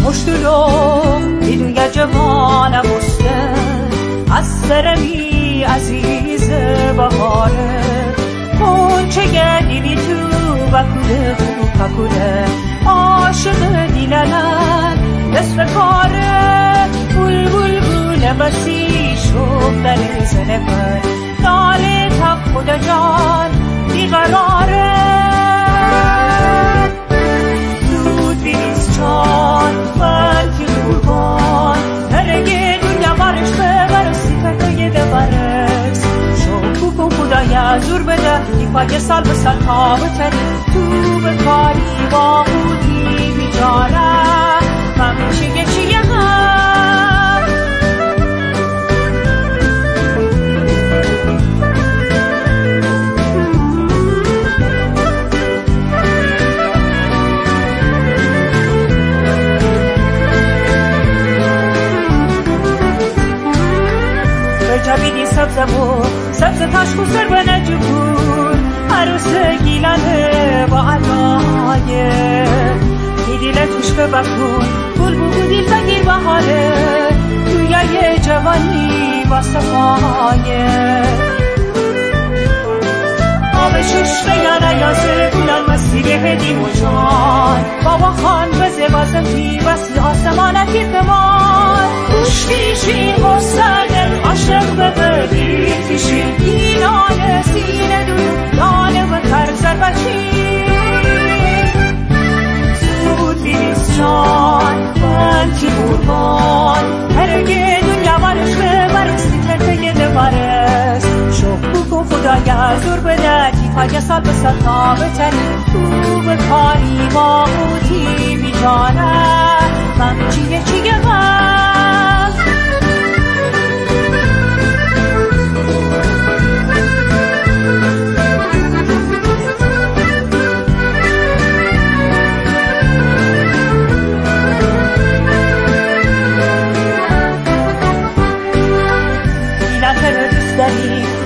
مشتلو دیدوی جوان بسته از سرمی عزیز بهاره کنچه گدیدی تو بکوله بکوله عاشق دیلالن دست کاره بول بول بول بسی شب در زنفر ناله تب خدا جان بیقراره زود بیریز جان من که قربان هرگه دنیا بارش ببرسی تکه دبرس شو کن خدایا زور بده دیپای سال به سال تا بتری تو به کاری با خودی بیچاره من چیه جبیدی سبز تشکو سر به نجبور عروس گیلانه با علایه دیدیله توش که بکن بول بودیل بگیر بحاله تویای جوانی با صفایه آب ششته یا نیازه گلان مسیح هدی مجان بابا خان بزه بازمتی بسی آسمانتی بمان کشتیشی مستقل عاشق به بدیتیشی اینانه سینه دوی دانه و ترزر بچی زود بیریز جان من کی قربان هرگه دنیا بارش ببرستی ترکه دبارس شب کن خدایا زور بده دیپای سال به سال تا بتری تو به کاری با خودی بیجانه من چیه من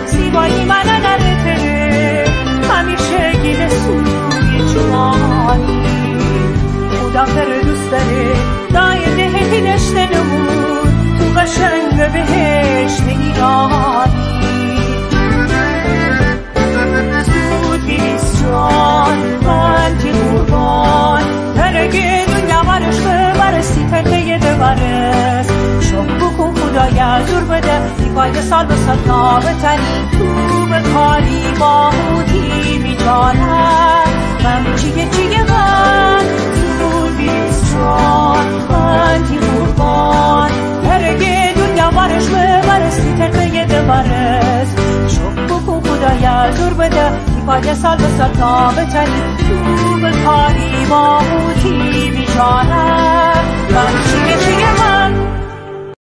زیبایی من نرته همیشه گیل سوی جوانی خدا پر دوست داره دایه دهتی نشته نمون تو قشنگ بهشت ایرانی زود بیریز جان من که قربان هرگه دنیا بارش ببرستی ترکه دبرس شب بکن خدایا زور بده دیپای سال به سال تا بتری تو به کاری با خودی بیجانه من چیه من زور بیریز جان من که قربان هرگه دنیا بارش ببرستی ترکه دبرس شب بکن خدایا زور بده دیپای سال به سال تا بتری تو به کاری با